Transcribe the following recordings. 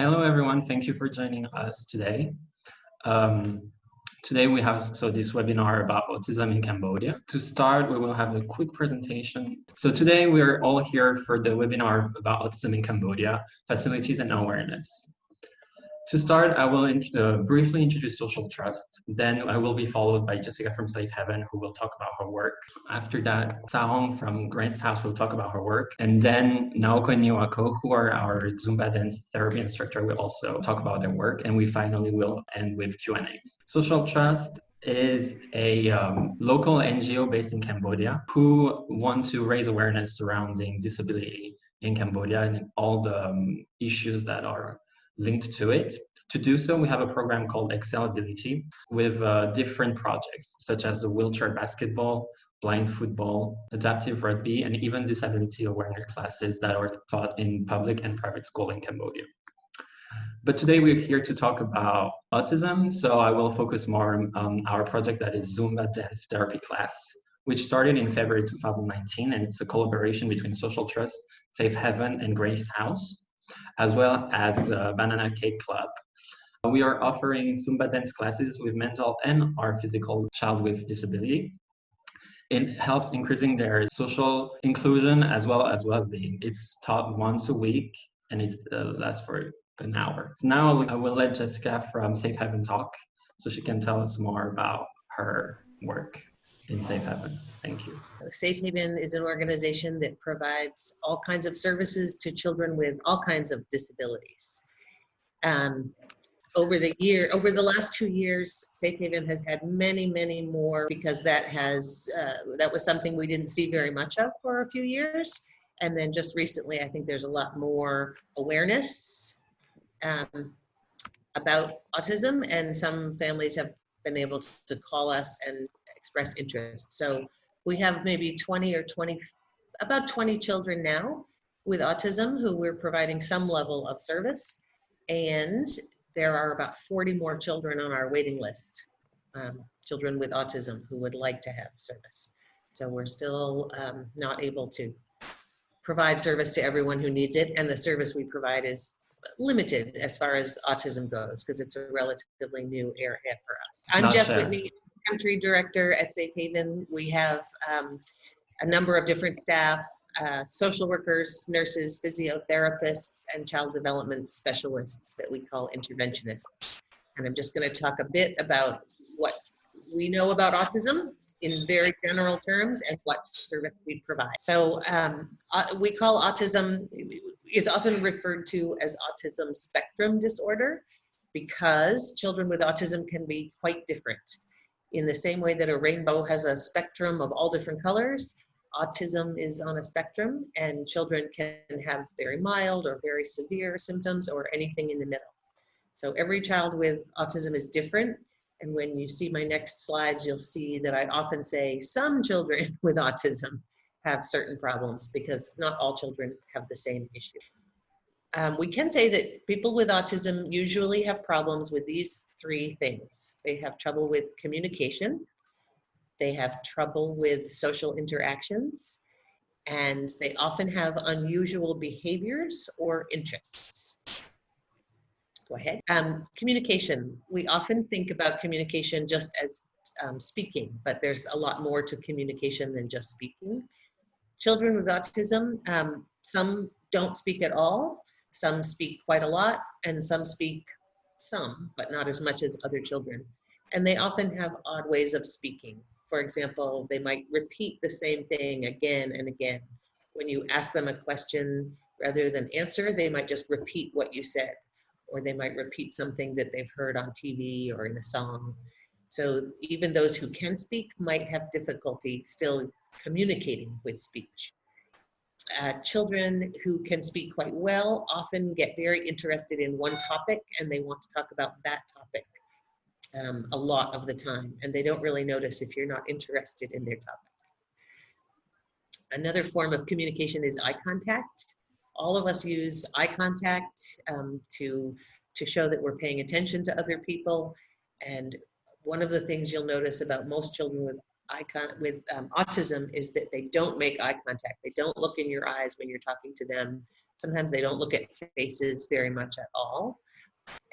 Hello everyone, thank you for joining us today. Today we have this webinar about autism in Cambodia. To start, we will have a quick presentation. So today we are all here for the webinar about autism in Cambodia, facilities and awareness. To start, I will briefly introduce Soulcial Trust. Then I will be followed by Jessica from Safe Haven, who will talk about her work. After that, Sarang from Grant's House will talk about her work. And then Naoko and Miwako, who are our Zumba Dance therapy instructor, will also talk about their work. And we finally will end with Q&As. Soulcial Trust is a local NGO based in Cambodia who want to raise awareness surrounding disability in Cambodia and all the issues that are linked to it. To do so, we have a program called Accessibility with different projects, such as the wheelchair basketball, blind football, adaptive rugby, and even disability awareness classes that are taught in public and private school in Cambodia. But today we're here to talk about autism, so I will focus more on our project that is Zumba Dance therapy class, which started in February 2019, and it's a collaboration between Soulcial Trust, Safe Haven, and Grace House, as well as Banana Cake Club. We are offering Zumba dance classes with mental and or physical child with disability. It helps increasing their social inclusion as well as well-being. It's taught once a week and it lasts for an hour. So now I will let Jessica from Safe Haven talk so she can tell us more about her work in Safe Haven. Thank you. Safe Haven is an organization that provides all kinds of services to children with all kinds of disabilities. Over the last 2 years, Safe Haven has had many more, because that was something we didn't see very much of for a few years. And then just recently, I think there's a lot more awareness about autism, and some families have been able to call us and express interest. So we have maybe about 20 children now with autism who we're providing some level of service. And there are about 40 more children on our waiting list, children with autism who would like to have service. So we're still not able to provide service to everyone who needs it, and the service we provide is limited as far as autism goes, because it's a relatively new area for us. I'm Jess Whitney, country director at Safe Haven. We have a number of different staff, social workers, nurses, physiotherapists, and child development specialists that we call interventionists. And I'm just going to talk a bit about what we know about autism in very general terms and what service we provide. So we call autism, is often referred to as autism spectrum disorder, because children with autism can be quite different. In the same way that a rainbow has a spectrum of all different colors, autism is on a spectrum, and children can have very mild or very severe symptoms or anything in the middle. So every child with autism is different. And when you see my next slides, you'll see that I often say some children with autism have certain problems, because not all children have the same issue. We can say that people with autism usually have problems with these three things. They have trouble with communication, they have trouble with social interactions, and they often have unusual behaviors or interests. Go ahead. Communication. We often think about communication just as speaking, but there's a lot more to communication than just speaking. Children with autism, some don't speak at all, some speak quite a lot, and some speak some, but not as much as other children. And they often have odd ways of speaking. For example, they might repeat the same thing again and again. When you ask them a question, rather than answer, they might just repeat what you said, or they might repeat something that they've heard on TV or in a song. So even those who can speak might have difficulty still communicating with speech. Children who can speak quite well often get very interested in one topic, and they want to talk about that topic a lot of the time, and they don't really notice if you're not interested in their topic. Another form of communication is eye contact. All of us use eye contact to show that we're paying attention to other people. And one of the things you'll notice about most children with autism is that they don't make eye contact. They don't look in your eyes when you're talking to them. Sometimes they don't look at faces very much at all.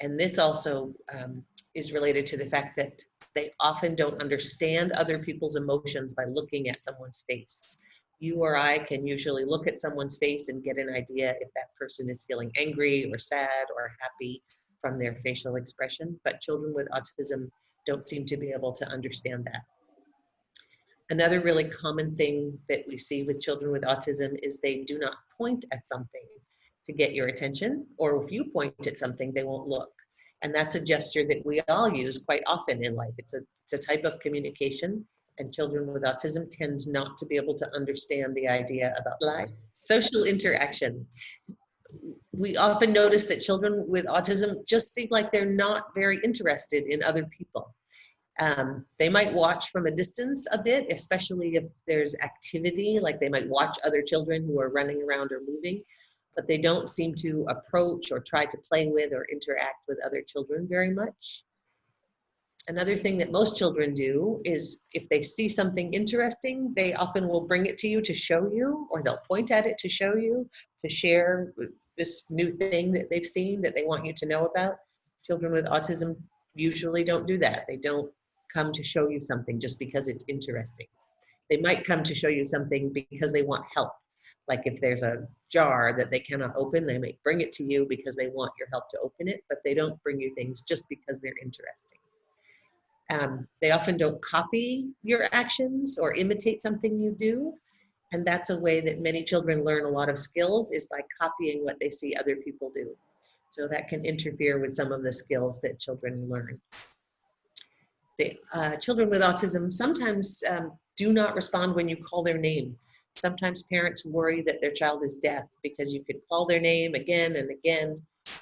And this also is related to the fact that they often don't understand other people's emotions by looking at someone's face. You or I can usually look at someone's face and get an idea if that person is feeling angry or sad or happy from their facial expression, but children with autism don't seem to be able to understand that. Another really common thing that we see with children with autism is they do not point at something to get your attention, or if you point at something, they won't look. And that's a gesture that we all use quite often in life. It's a type of communication, and children with autism tend not to be able to understand the idea about life. Social interaction. We often notice that children with autism just seem like they're not very interested in other people. They might watch from a distance a bit, especially if there's activity, like they might watch other children who are running around or moving, but they don't seem to approach or try to play with or interact with other children very much. Another thing that most children do is if they see something interesting, they often will bring it to you to show you, or they'll point at it to show you, to share this new thing that they've seen that they want you to know about. Children with autism usually don't do that. They don't come to show you something just because it's interesting. They might come to show you something because they want help. Like if there's a jar that they cannot open, they may bring it to you because they want your help to open it, but they don't bring you things just because they're interesting. They often don't copy your actions or imitate something you do. And that's a way that many children learn a lot of skills, is by copying what they see other people do. So that can interfere with some of the skills that children learn. Children with autism sometimes do not respond when you call their name. Sometimes parents worry that their child is deaf because you could call their name again and again,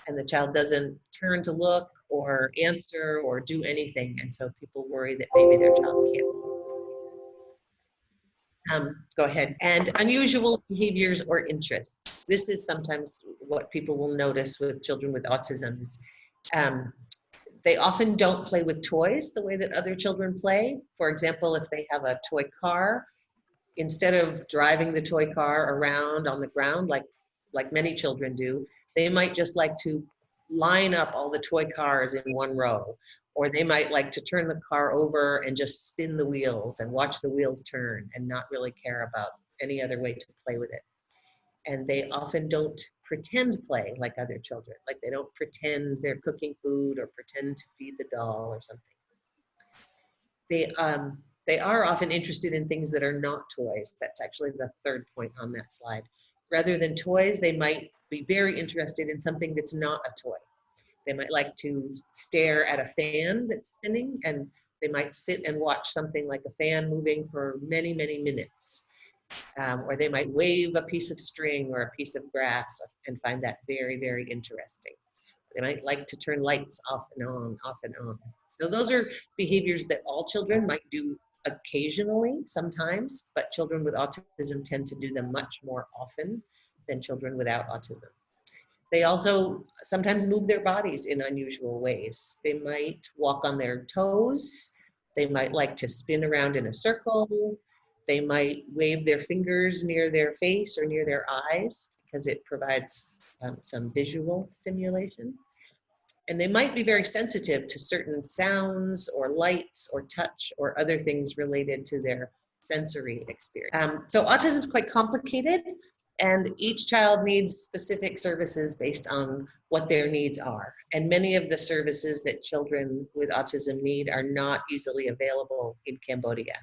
and the child doesn't turn to look or answer or do anything. And so people worry that maybe their child can't. Go ahead. And unusual behaviors or interests. This is sometimes what people will notice with children with autism. They often don't play with toys the way that other children play. For example, if they have a toy car, instead of driving the toy car around on the ground like many children do, they might just like to line up all the toy cars in one row. Or they might like to turn the car over and just spin the wheels and watch the wheels turn and not really care about any other way to play with it. And they often don't pretend play like other children. Like they don't pretend they're cooking food or pretend to feed the doll or something. They are often interested in things that are not toys. That's actually the third point on that slide. Rather than toys, they might be very interested in something that's not a toy. They might like to stare at a fan that's spinning, and they might sit and watch something like a fan moving for many, many minutes. Or they might wave a piece of string or a piece of grass and find that very, very interesting. They might like to turn lights off and on, off and on. So those are behaviors that all children might do occasionally, sometimes, but children with autism tend to do them much more often than children without autism. They also sometimes move their bodies in unusual ways. They might walk on their toes. They might like to spin around in a circle. They might wave their fingers near their face or near their eyes because it provides some visual stimulation. And they might be very sensitive to certain sounds or lights or touch or other things related to their sensory experience. So autism is quite complicated, and each child needs specific services based on what their needs are. And many of the services that children with autism need are not easily available in Cambodia.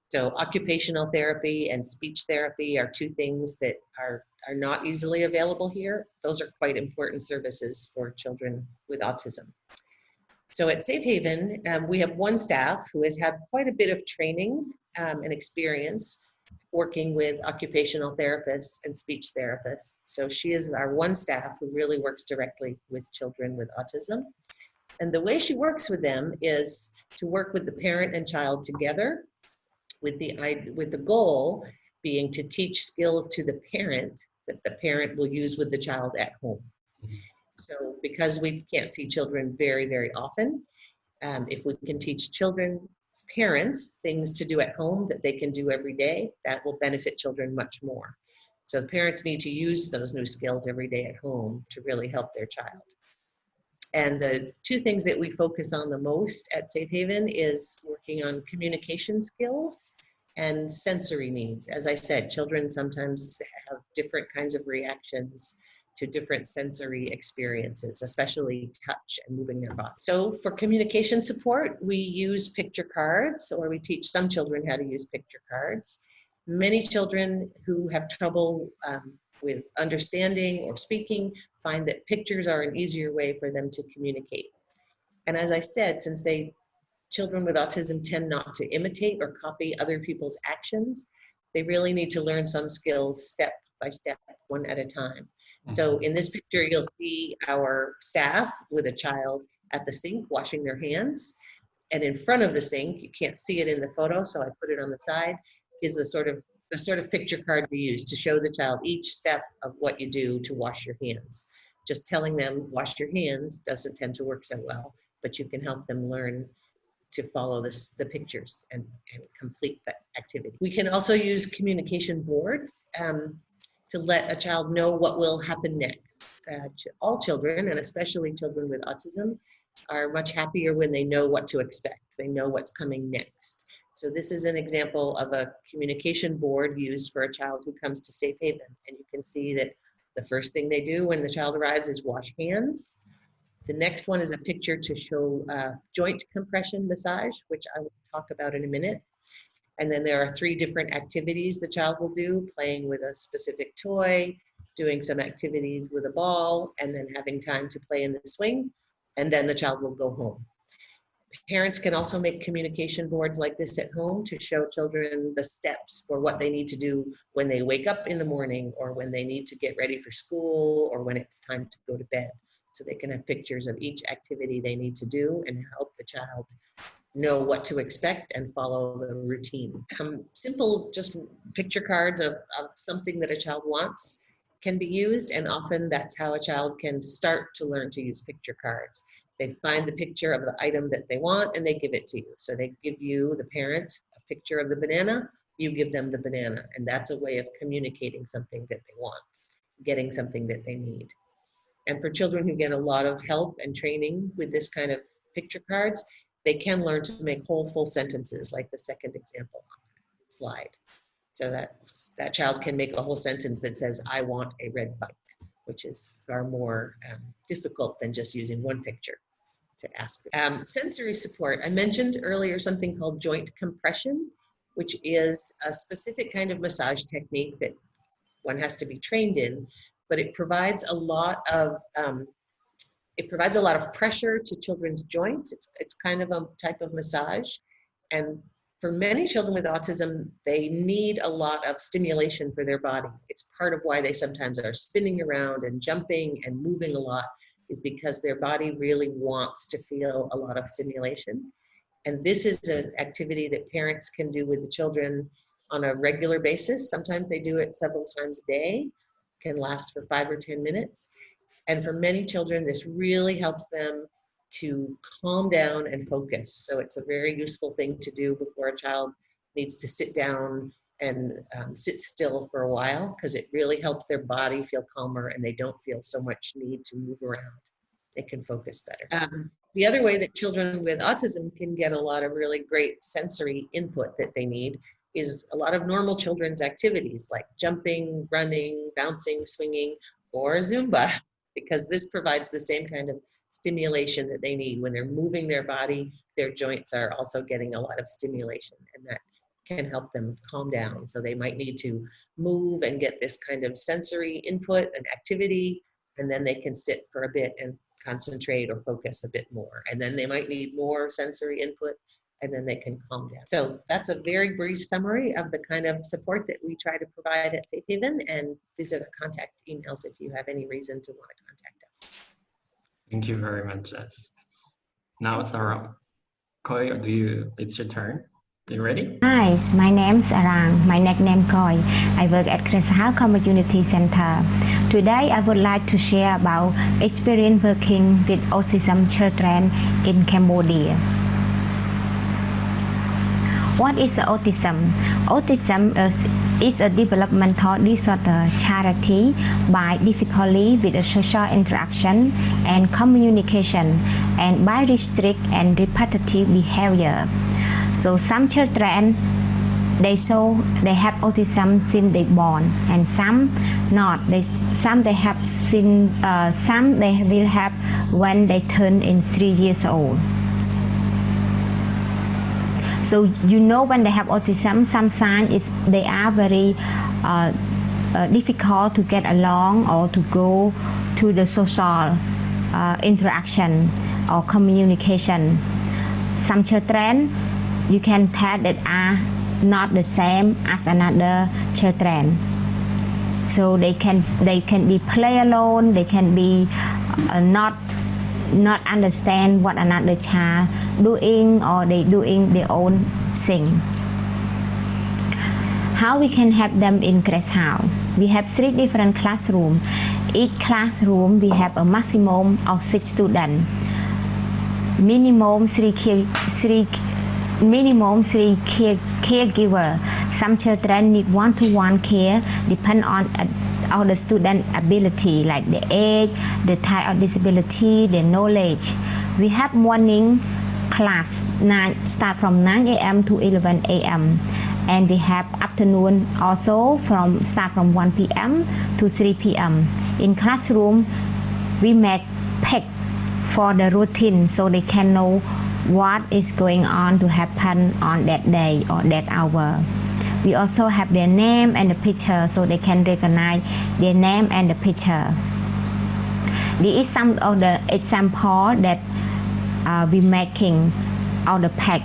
So occupational therapy and speech therapy are two things that are not easily available here. Those are quite important services for children with autism. So at Safe Haven, we have one staff who has had quite a bit of training and experience working with occupational therapists and speech therapists. So she is our one staff who really works directly with children with autism. And the way she works with them is to work with the parent and child together, with the goal being to teach skills to the parent that the parent will use with the child at home. So because we can't see children very, very often, if we can teach children's parents things to do at home that they can do every day, that will benefit children much more. So the parents need to use those new skills every day at home to really help their child. And the two things that we focus on the most at Safe Haven is working on communication skills and sensory needs. As I said, children sometimes have different kinds of reactions to different sensory experiences, especially touch and moving their body. So for communication support, we use picture cards, or we teach some children how to use picture cards. Many children who have trouble with understanding or speaking find that pictures are an easier way for them to communicate. And as I said, since children with autism tend not to imitate or copy other people's actions, they really need to learn some skills step by step, one at a time. So in this picture, you'll see our staff with a child at the sink washing their hands. And in front of the sink, you can't see it in the photo, so I put it on the side, is the sort of picture card we use to show the child each step of what you do to wash your hands. Just telling them, wash your hands, doesn't tend to work so well, but you can help them learn to follow the pictures and complete that activity. We can also use communication boards to let a child know what will happen next. All children, and especially children with autism, are much happier when they know what to expect. They know what's coming next. So this is an example of a communication board used for a child who comes to Safe Haven. And you can see that the first thing they do when the child arrives is wash hands. The next one is a picture to show joint compression massage, which I will talk about in a minute. And then there are 3 different activities the child will do: playing with a specific toy, doing some activities with a ball, and then having time to play in the swing. And then the child will go home. Parents can also make communication boards like this at home to show children the steps for what they need to do when they wake up in the morning, or when they need to get ready for school, or when it's time to go to bed. So they can have pictures of each activity they need to do and help the child know what to expect and follow the routine. Simple just picture cards of something that a child wants can be used, and often that's how a child can start to learn to use picture cards. They find the picture of the item that they want and they give it to you. So they give you, the parent, a picture of the banana, you give them the banana, and that's a way of communicating something that they want, getting something that they need. And for children who get a lot of help and training with this kind of picture cards, they can learn to make whole full sentences, like the second example on the slide. So that child can make a whole sentence that says, "I want a red bike," which is far more difficult than just using one picture to ask. Sensory support. I mentioned earlier something called joint compression, which is a specific kind of massage technique that one has to be trained in, but it provides a lot of pressure to children's joints. It's kind of a type of massage. And for many children with autism, they need a lot of stimulation for their body. It's part of why they sometimes are spinning around and jumping and moving a lot, is because their body really wants to feel a lot of stimulation. And this is an activity that parents can do with the children on a regular basis. Sometimes they do it several times a day, can last for 5 or 10 minutes. And for many children, this really helps them to calm down and focus. So it's a very useful thing to do before a child needs to sit down and sit still for a while, because it really helps their body feel calmer and they don't feel so much need to move around. They can focus better. The other way that children with autism can get a lot of really great sensory input that they need is a lot of normal children's activities like jumping, running, bouncing, swinging, or Zumba, because this provides the same kind of stimulation that they need. When they're moving their body, their joints are also getting a lot of stimulation, and that can help them calm down. So they might need to move and get this kind of sensory input and activity, and then they can sit for a bit and concentrate or focus a bit more. And then they might need more sensory input, and then they can calm down. So that's a very brief summary of the kind of support that we try to provide at Safe Haven, and these are the contact emails if you have any reason to want to contact us. Thank you very much, Jess. Now, Sarang Koy, it's your turn. Are you ready? Hi, my name's Arang. My nickname Koy. I work at Cresthouse Community Center. Today, I would like to share about experience working with autism children in Cambodia. What is autism? Autism is a developmental disorder characterized by difficulty with a social interaction and communication, and by restrict and repetitive behavior. So some children they have autism since they born, and some not. Some they will have when they turn in 3 years old. So you know when they have autism, some signs is they are very difficult to get along or to go to the social interaction or communication. Some children you can tell that are not the same as another children. So they can be play alone, they can be not understand what another child doing, or they doing their own thing. How we can help them in class? How we have 3 different classrooms. Each classroom we have a maximum of 6 students, minimum 3 caregiver. Some children need one-to-one care, depend on the student ability, like the age, the type of disability, the knowledge. We have morning class start from 9 a.m. to 11 a.m. and we have afternoon also start from 1 p.m. to 3 p.m. In classroom we make peg for the routine, so they can know what is going on to happen on that day or that hour. We also have their name and the picture, so they can recognize their name and the picture. This is some of the example that we making on the pack.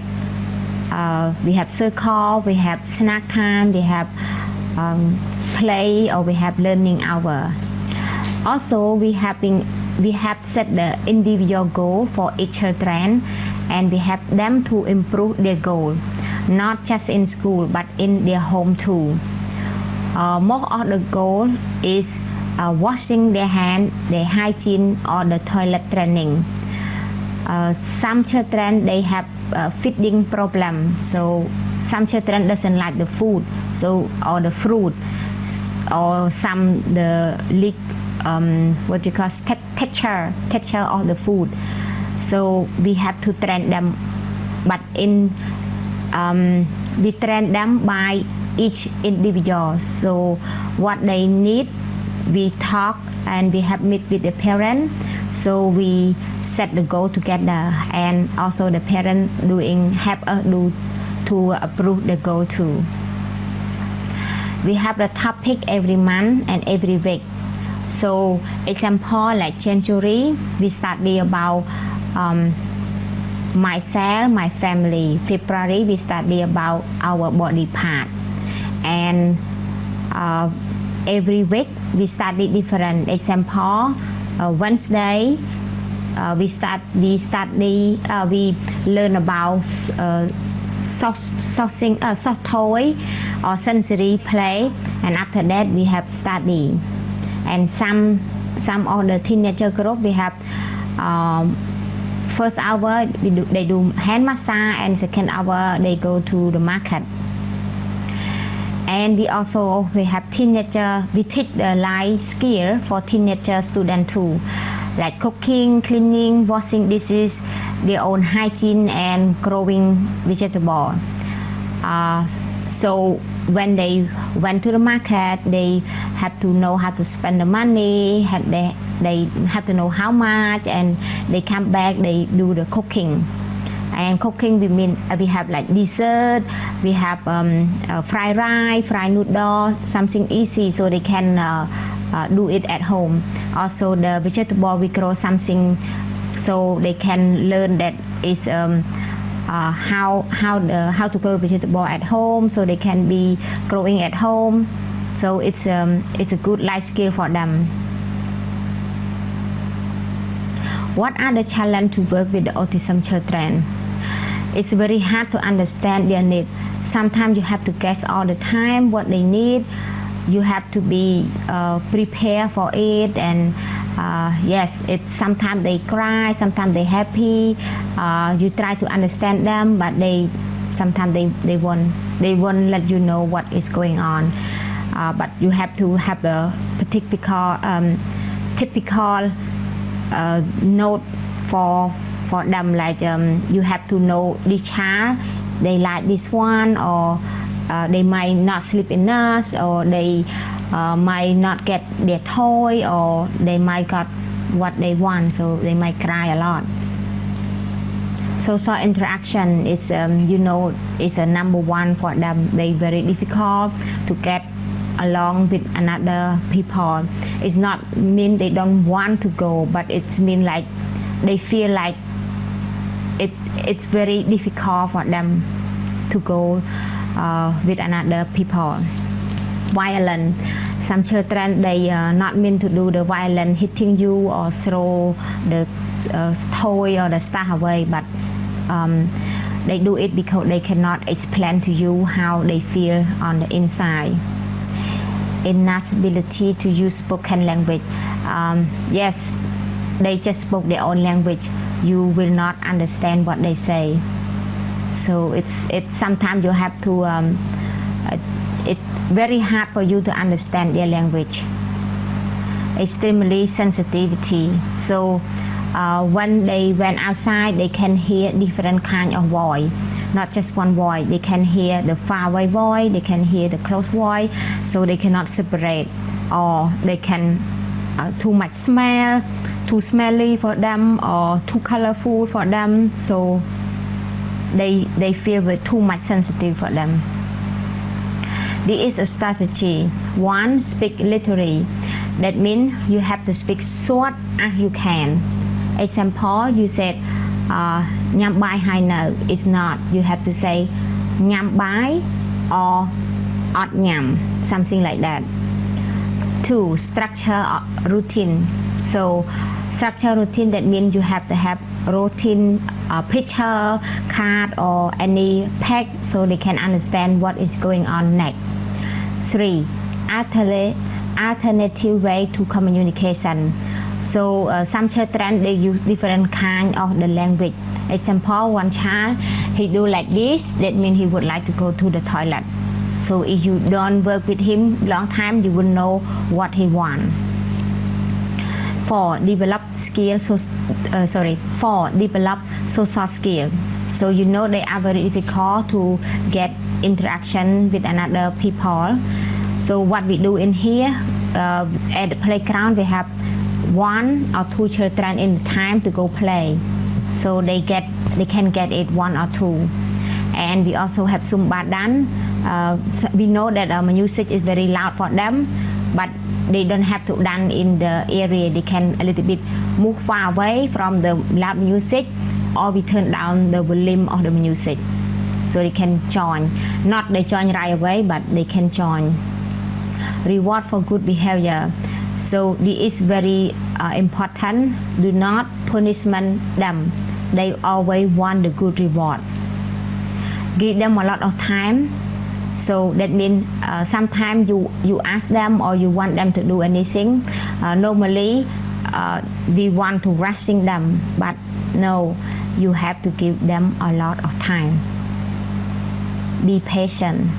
We have circle, we have snack time, we have play, or we have learning hour. Also we have set the individual goal for each children, and we have them to improve their goal, not just in school but in their home too. Most of the goal is washing their hand, their hygiene, or the toilet training. Some children they have feeding problem, so some children doesn't like the food, or the fruit, or some the what you call texture of the food. So we have to train them, but we train them by each individual. So what they need, we talk and we have meet with the parent. So we set the goal together, and also the parent help us to approve the goal too. We have the topic every month and every week. So example like January, we study about myself, my family. February, we study about our body part, and every week we study different. Example, Wednesday we learn about soft toy or sensory play, and after that we have study. And some of the teenager group we have first hour they do hand massage, and second hour they go to the market. And we have teenager, we teach the life skill for teenager student too, like cooking, cleaning, washing dishes, their own hygiene, and growing vegetable. So when they went to the market, they have to know how to spend the money, they have to know how much, and they come back, they do the cooking. And cooking we have like dessert, we have fried rice, fried noodle, something easy, so they can do it at home. Also the vegetable we grow something, so they can learn that is how to grow vegetable at home, so they can be growing at home. So it's a good life skill for them. What are the challenges to work with the autism children? It's very hard to understand their need. Sometimes you have to guess all the time what they need. You have to be prepared for it, and yes, sometimes they cry, sometimes they happy. You try to understand them, but they sometimes they won't let you know what is going on, but you have to have the typical note for them, like you have to know this child, they like this one, or they might not sleep enough, or they might not get their toy, or they might got what they want, so they might cry a lot. Social interaction is is a number one for them. They very difficult to get along with another people. It's not mean they don't want to go, but it's mean like they feel like it's very difficult for them to go with another people. Violent. Some children, they not mean to do the violent, hitting you or throw the toy or the stuff away, but they do it because they cannot explain to you how they feel on the inside. Inability to use spoken language. Yes, they just spoke their own language. You will not understand what they say. So it's sometimes you have to it's very hard for you to understand their language. Extremely sensitivity. So when they went outside, they can hear different kind of voice, not just one voice. They can hear the far away voice, they can hear the close voice, so they cannot separate, or they can too much smell, too smelly for them, or too colorful for them, so they feel with too much sensitive for them. There is a strategy. One, speak literally. That means you have to speak short as you can. Example, you said nham bai hai no. It's not. You have to say nham bai or ot nham, something like that. Two, structure routine. So structure routine, that means you have to have routine picture, card, or any pack, so they can understand what is going on next. Three, alternative way to communication. So some children, they use different kind of the language. Example, one child, he do like this, that means he would like to go to the toilet. So if you don't work with him long time, you will know what he want. For develop skills, develop social skill. So you know they are very difficult to get interaction with another people. So what we do in here, at the playground, we have 1 or 2 children in the time to go play. So they can get it 1 or 2. And we also have Zumba Dance. We know that music is very loud for them, but they don't have to dance in the area. They can a little bit move far away from the loud music, or we turn down the volume of the music, so they can join. Not they join right away, but they can join. Reward for good behavior. So this is very important. Do not punishment them. They always want the good reward. Give them a lot of time. So that means sometimes you ask them or you want them to do anything. Normally we want to rushing them, but no, you have to give them a lot of time. Be patient.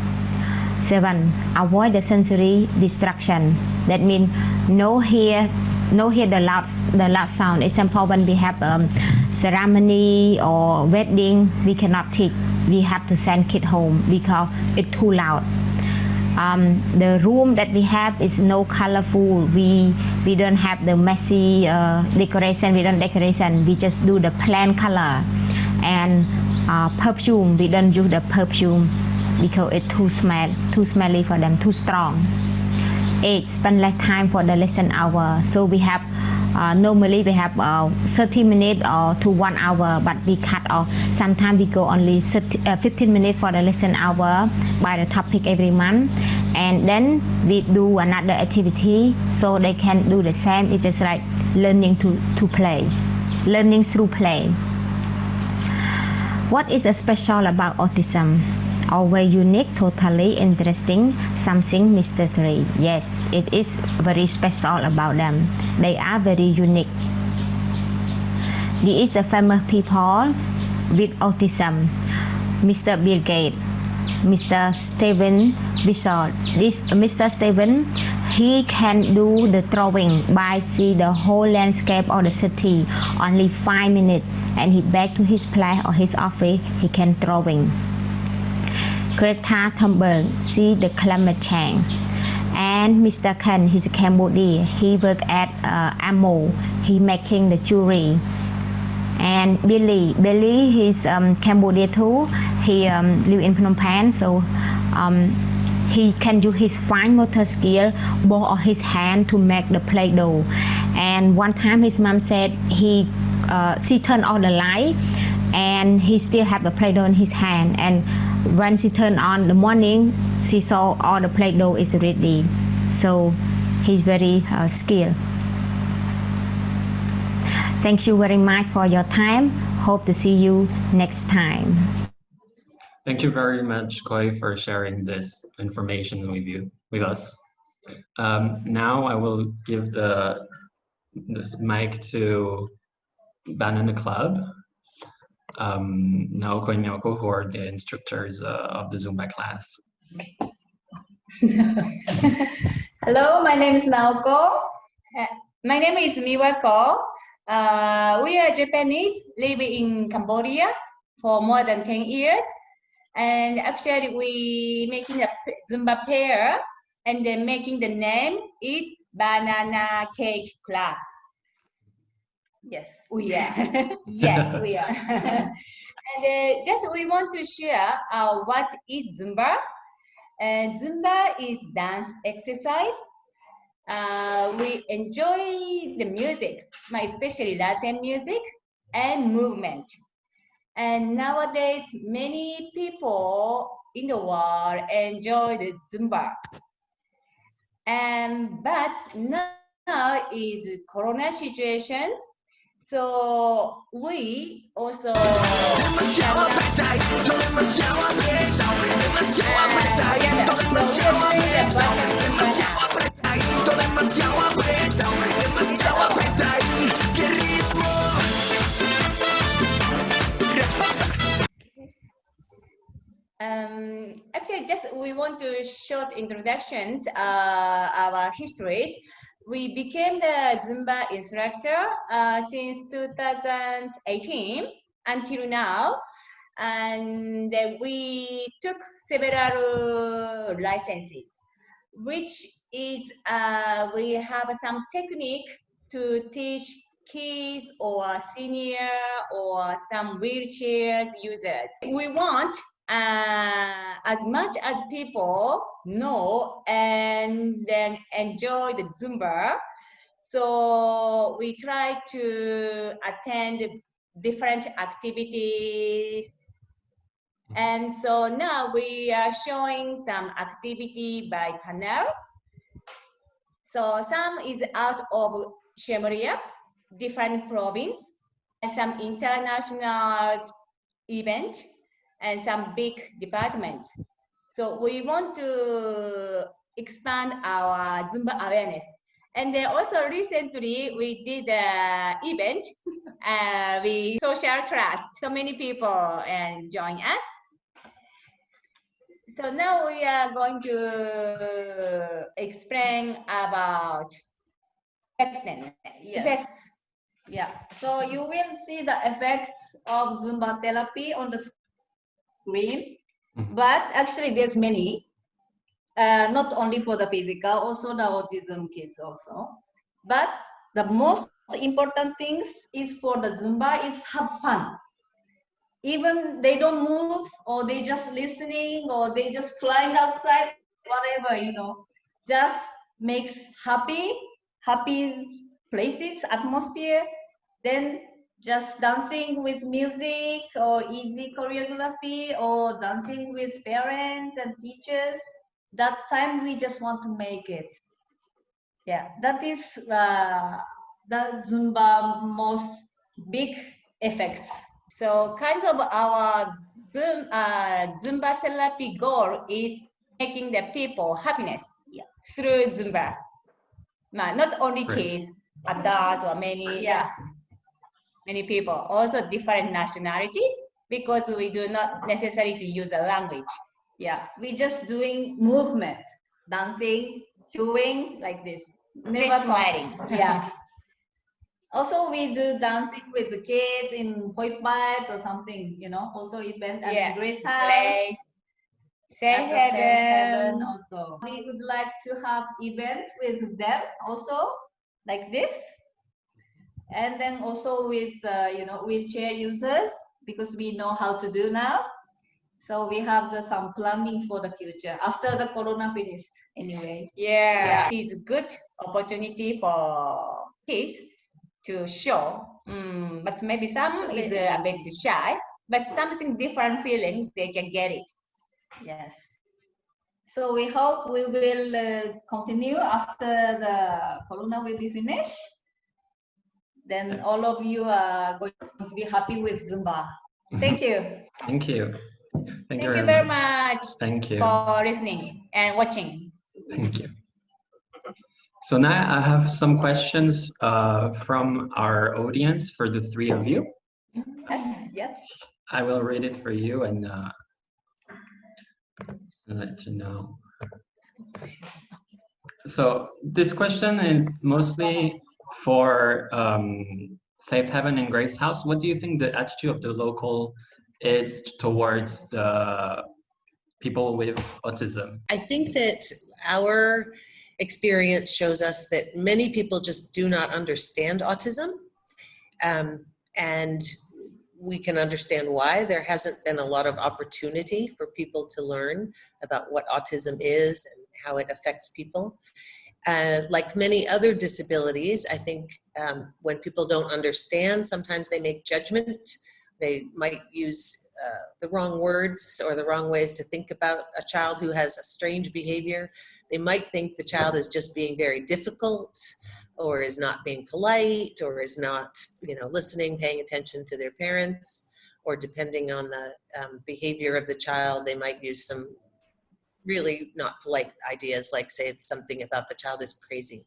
7. Avoid the sensory distraction. That means no hear the loud sound. Example, when we have ceremony or wedding, we cannot teach. We have to send kids home because it's too loud. The room that we have is no colorful. We don't have the messy decoration. We don't decoration. We just do the plain color. And perfume, we don't use the perfume because it's too smelly for them, too strong. 8. Spend less time for the lesson hour. So we have normally we have 30 minutes or to 1 hour, but we cut off. Sometimes we go only 15 minutes for the lesson hour by the topic every month, and then we do another activity so they can do the same. It's just like learning to play, learning through play. What is special about autism? Always unique, totally interesting, something mystery. Yes, it is very special about them. They are very unique. There is a famous people with autism. Mr. Bill Gates, Mr. Steven Bishop. This Mr. Steven, he can do the drawing by see the whole landscape of the city only 5 minutes, and he back to his place or his office, he can drawing. Greta Thunberg see the climate change. And Mr. Ken, he's a Cambodia. He work at AMO. He making the jewelry. And Billy, he's Cambodia too. He live in Phnom Penh, so he can do his fine motor skill both of his hand to make the Play-Doh. And one time his mom said she turned on the light and he still have the Play-Doh in his hand. And when she turned on the morning, she saw all the Play-Doh is ready. So he's very skilled. Thank you very much for your time. Hope to see you next time. Thank you very much, Koy, for sharing this information with us. Now I will give this mic to Banana Club. Naoko and Miwako, who are the instructors of the Zumba class. Hello, my name is Naoko. My name is Miwako. We are Japanese living in Cambodia for more than 10 years. And actually we making a Zumba pair, and then making the name is Banana Cake Club. Yes, we are. Yes, we are. And just we want to share what is Zumba. Zumba is dance exercise. We enjoy the music, especially Latin music and movement. And nowadays, many people in the world enjoy the Zumba. But now is Corona situations. So we also actually just we want to short introductions our histories. We became the Zumba instructor since 2018 until now, and we took several licenses, which is we have some technique to teach kids or senior or some wheelchairs users. We want as much as people know and then enjoy the Zumba. So we try to attend different activities. And so now we are showing some activity by panel. So some is out of Siem Reap, different province, and some international event, and some big departments. So we want to expand our Zumba awareness. And then also recently we did an event with Soulcial Trust. So many people join us. So now we are going to explain about effects. Yeah, so you will see the effects of Zumba therapy on the screen, but actually there's many, not only for the physical, also the autism kids also. But the most important things is for the Zumba is have fun. Even they don't move, or they just listening, or they just flying outside, whatever, you know, just makes happy places, atmosphere, then just dancing with music or easy choreography or dancing with parents and teachers. That time we just want to make it. Yeah, that is the Zumba most big effects. So kinds of our Zumba therapy goal is making the people happiness through Zumba. Not only kids, adults or many people, also different nationalities. because we do not necessarily to use a language. Yeah, we just doing movement, dancing, chewing like this. Never smiling. Yeah. Also, we do dancing with the kids in Hoipbat or something, you know, also event at Grace House. Say Heaven also. We would like to have events with them also, like this. And then also with, you know, wheelchair users, because we know how to do now. So we have some planning for the future after the corona finished anyway. Yeah, it's a good opportunity for kids to show, but maybe some is a bit shy, but something different feeling, they can get it. Yes. So we hope we will continue after the corona will be finished. Then all of you are going to be happy with Zumba. Thank you. Thank you. Thank you very much. Thank you for listening and watching. Thank you. So now I have some questions from our audience for the three of you. Yes. I will read it for you and let you know. So this question is mostly for Safe Haven and Grace House. What do you think the attitude of the local is towards the people with autism? I think that our experience shows us that many people just do not understand autism. And we can understand why. There hasn't been a lot of opportunity for people to learn about what autism is and how it affects people. Like many other disabilities, I think when people don't understand, sometimes they make judgment. They might use the wrong words or the wrong ways to think about a child who has a strange behavior. They might think the child is just being very difficult, or is not being polite, or is not, you know, listening, paying attention to their parents, or depending on the behavior of the child, they might use some really not polite ideas, like say something about the child is crazy.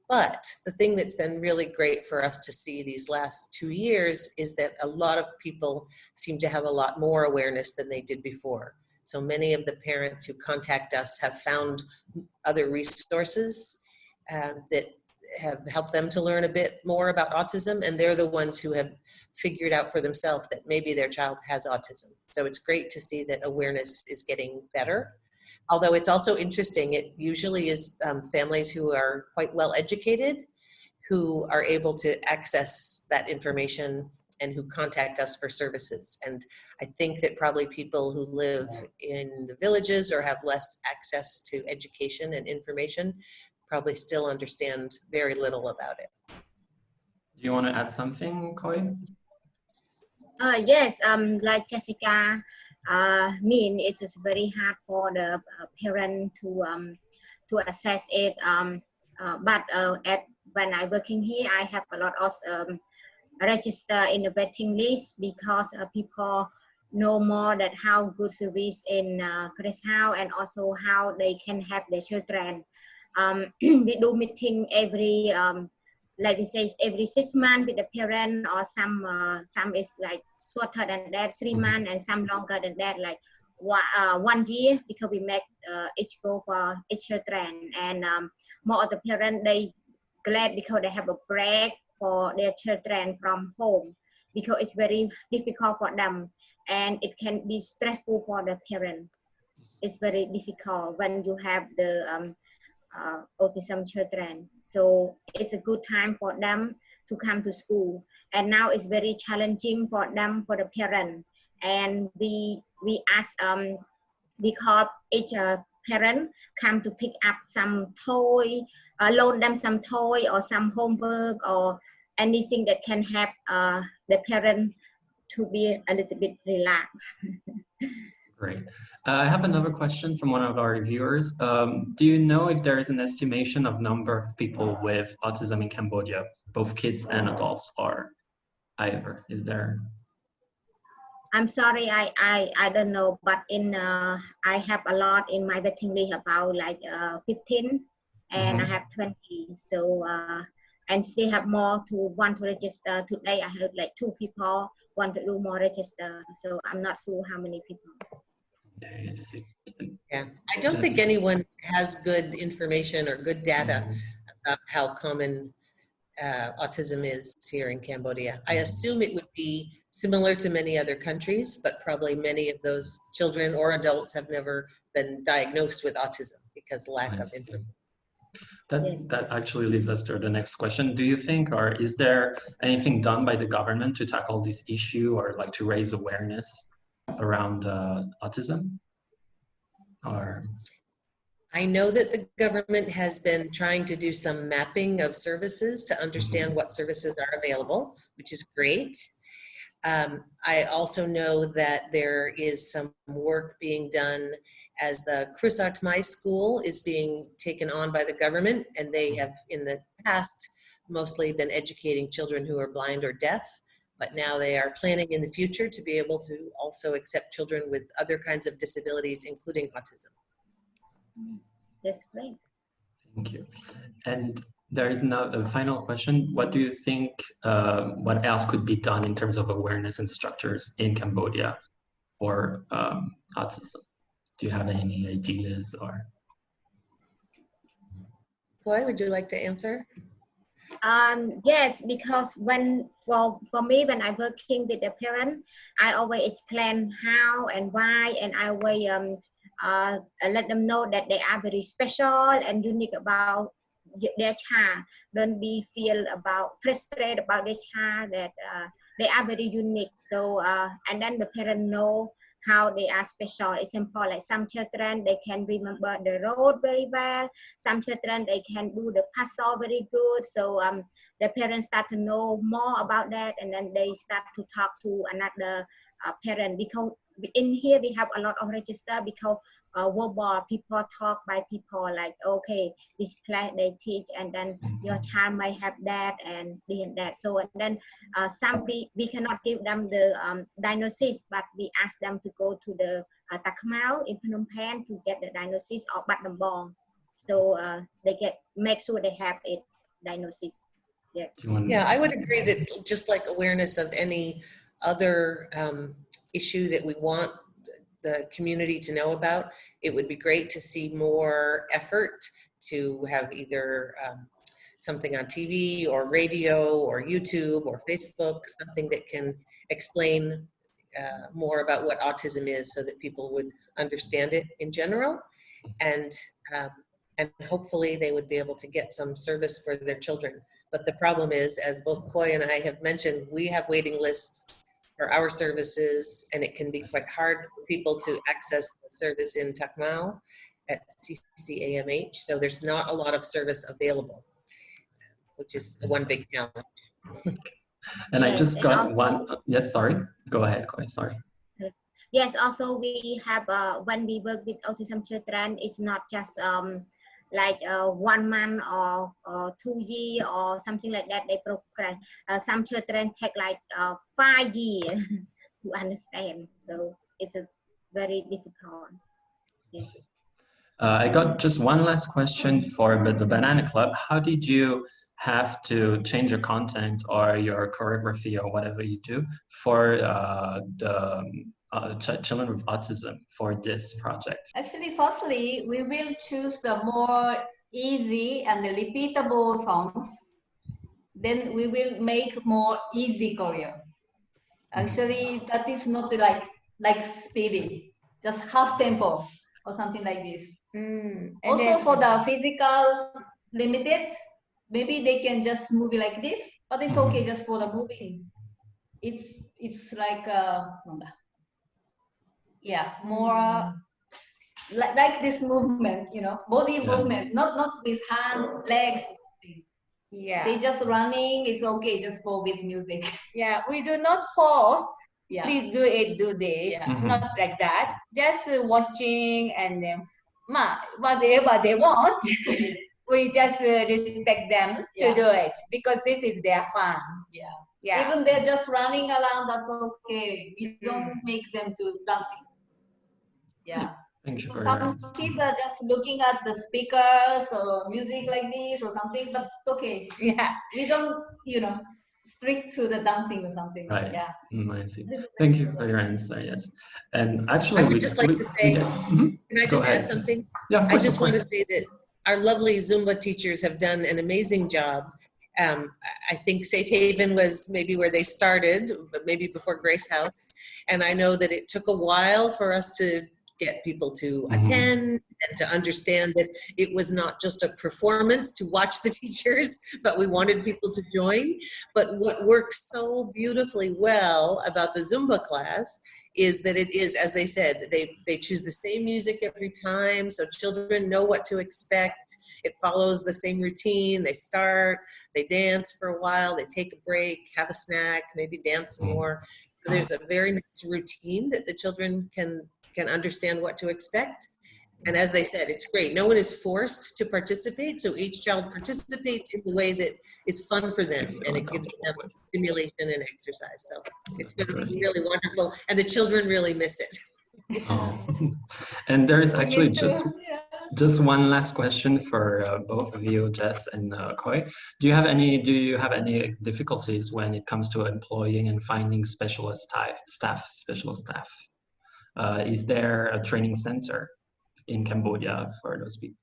But the thing that's been really great for us to see these last 2 years is that a lot of people seem to have a lot more awareness than they did before. So many of the parents who contact us have found other resources that have helped them to learn a bit more about autism, and they're the ones who have figured out for themselves that maybe their child has autism. So it's great to see that awareness is getting better. Although it's also interesting, it usually is families who are quite well educated who are able to access that information and who contact us for services. And I think that probably people who live in the villages or have less access to education and information probably still understand very little about it. Do you want to add something, Koy? Yes, like Jessica mean, it is very hard for the parent to assess it. But when I working here, I have a lot of register in the waiting list, because people know more that how good service in Grace House, and also how they can help their children. We do meeting every like we say every 6 months with the parent, or some is like shorter than that, 3 months, and some longer than that, like 1 year, because we make each goal for each children. And more of the parents, they glad because they have a break for their children from home, because it's very difficult for them, and it can be stressful for the parent. It's very difficult when you have the autism children. So it's a good time for them to come to school. And now it's very challenging for them, for the parent. And we ask, we call each parent come to pick up some toy, loan them some toy or some homework or anything that can help the parent to be a little bit relaxed. Great. I have another question from one of our viewers. Do you know if there is an estimation of number of people with autism in Cambodia, both kids and adults, or either? Is there? I'm sorry, I don't know, but in I have a lot in my waiting list, about like 15, and I have 20. So and still have more to want to register. Today I heard like 2 people want to do more register, so I'm not sure how many people. Yeah, I don't think anyone has good information or good data about how common autism is here in Cambodia. I assume it would be similar to many other countries, but probably many of those children or adults have never been diagnosed with autism because lack of information. That actually leads us to the next question. Do you think, or is there anything done by the government to tackle this issue or like to raise awareness around autism? Or I know that the government has been trying to do some mapping of services to understand what services are available, which is great. I also know that there is some work being done as the Krusat Mai school is being taken on by the government, and they have in the past mostly been educating children who are blind or deaf, but now they are planning in the future to be able to also accept children with other kinds of disabilities, including autism. That's great. Thank you. And there is now a final question. What do you think, what else could be done in terms of awareness and structures in Cambodia for autism? Do you have any ideas or? Chloe, would you like to answer? Yes, because when for me when I'm working with the parent, I always explain how and why, and I always let them know that they are very special and unique about their child. Don't be feel about frustrated about their child, that they are very unique. So and then the parent know how they are special. Example, like some children, they can remember the road very well. Some children, they can do the puzzle very good. So the parents start to know more about that, and then they start to talk to another parent. Because in here we have a lot of register, because verbal people talk by people like, okay, this class they teach, and then your child might have that and this and that. So and then some we cannot give them the diagnosis, but we ask them to go to the Takmau in Phnom Penh to get the diagnosis of Bat Nambong. So they make sure they have a diagnosis. Yeah. Yeah, I would agree that just like awareness of any other issue that we want the community to know about, it would be great to see more effort to have either something on TV or radio or YouTube or Facebook, something that can explain more about what autism is so that people would understand it in general. And hopefully they would be able to get some service for their children. But the problem is, as both Koy and I have mentioned, we have waiting lists for our services, and it can be quite hard for people to access the service in Takmau at CCAMH. So there's not a lot of service available, which is one big challenge. And yes, I just got also, one, yes, sorry. Go ahead, Koy, sorry. Yes, also we have, when we work with autism children, it's not just like 1 month or 2 years or something like that. They progress. Some children take like 5 years to understand. So it's very difficult. Yes. I got just one last question for the Banana Club. How did you have to change your content or your choreography or whatever you do for the children with autism for this project? Actually, firstly, we will choose the more easy and repeatable songs. Then we will make more easy choreo. Actually, that is not like speedy, just half tempo or something like this. Also, for the physical limited, maybe they can just move it like this, but it's okay just for the moving. It's like yeah, more like this movement, you know, body movement, not with hand, legs. Yeah, they just running. It's okay just for with music. Yeah, we do not force. Yeah. Please do it, do this. Yeah. Not like that. Just watching and whatever they want. We just respect them to do it because this is their fun. Yeah. Yeah. Even they're just running around, that's okay. We don't make them to dancing. Yeah. Thank you for your Some answer. kids are just looking at the speakers or music like this or something, but it's okay. Yeah, we don't, strict to the dancing or something. Right. Yeah. I see. Thank you for your answer. Yes. And actually, I would just like to say, can I Go just ahead. add something? Yeah, of course. I just want to say that our lovely Zumba teachers have done an amazing job. I think Safe Haven was maybe where they started, but maybe before Grace House. And I know that it took a while for us to get people to attend and to understand that it was not just a performance to watch the teachers, but we wanted people to join. But what works so beautifully well about the Zumba class is that it is, as they said, they choose the same music every time, so children know what to expect. It follows the same routine. They start, they dance for a while, they take a break, have a snack, maybe dance some more. There's a very nice routine that the children can understand what to expect. And as they said, it's great. No one is forced to participate, so each child participates in the way that is fun for them, and it gives them stimulation and exercise. So it's going to be really wonderful, and the children really miss it. Oh. And there is actually just one last question for both of you, Jess and Koy. Do you have any difficulties when it comes to employing and finding special staff? Is there a training center in Cambodia for those people?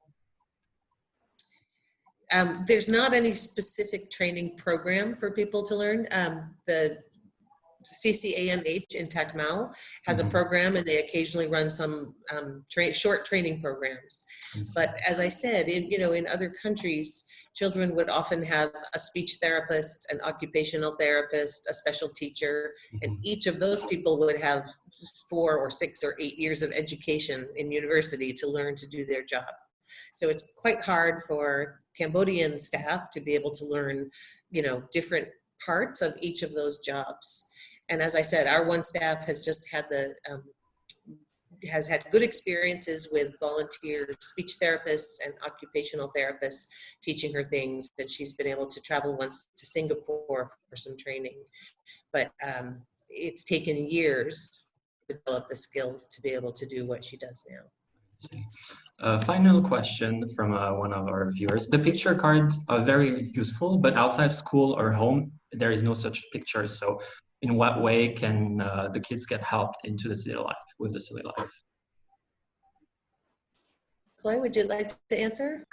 There's not any specific training program for people to learn. The CCAMH in Takmau has a program, and they occasionally run some short training programs. But as I said, in other countries, children would often have a speech therapist, an occupational therapist, a special teacher, and each of those people would have 4 or 6 or 8 years of education in university to learn to do their job. So it's quite hard for Cambodian staff to be able to learn, different parts of each of those jobs. And as I said, our one staff has just had has had good experiences with volunteer speech therapists and occupational therapists teaching her things, that she's been able to travel once to Singapore for some training. But it's taken years to develop the skills to be able to do what she does now. Final question from one of our viewers. The picture cards are very useful, but outside school or home, there is no such picture. So in what way can the kids get help into the city life, with the city life? Chloe, would you like to answer?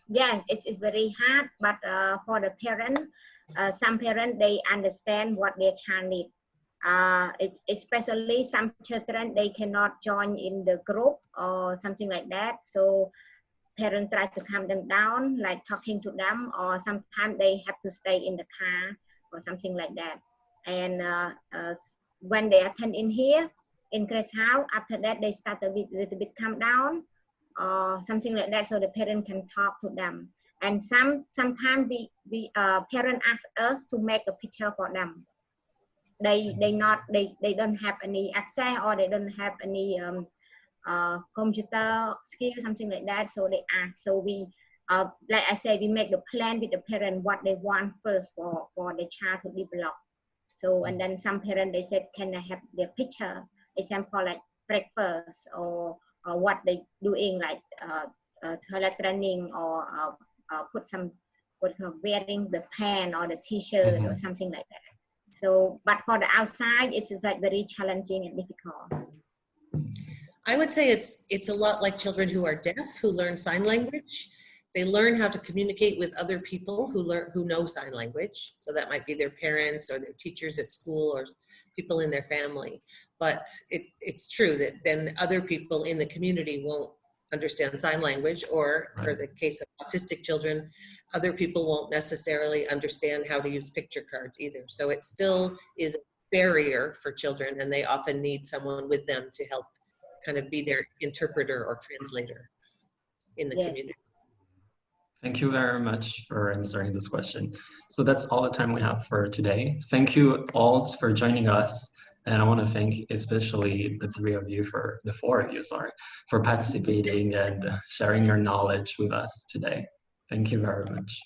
Yeah, it's very hard, but for the parent, some parents, they understand what their child needs. It's especially some children, they cannot join in the group or something like that. So parents try to calm them down, like talking to them, or sometimes they have to stay in the car or something like that. And when they attend in here, in Grace House, after that, they start a little bit calm down or something like that, so the parent can talk to them. And sometimes we parents ask us to make a picture for them. They don't have any access, or they don't have any computer skill, something like that. So they ask. So we, like I said, we make the plan with the parent what they want first for the child to develop. So, and then some parents, they said, can I have their picture? Example like breakfast or what they doing, like toilet training, or put some wearing the pants or the t-shirt or something like that. So, but for the outside, it's like very challenging and difficult. I would say it's a lot like children who are deaf, who learn sign language. They learn how to communicate with other people who know sign language. So that might be their parents or their teachers at school or people in their family. But it's true that then other people in the community won't understand sign language, or for the case of autistic children, other people won't necessarily understand how to use picture cards either. So it still is a barrier for children, and they often need someone with them to help kind of be their interpreter or translator in the community. Thank you very much for answering this question. So that's all the time we have for today. Thank you all for joining us. And I want to thank especially the four of you, for participating and sharing your knowledge with us today. Thank you very much.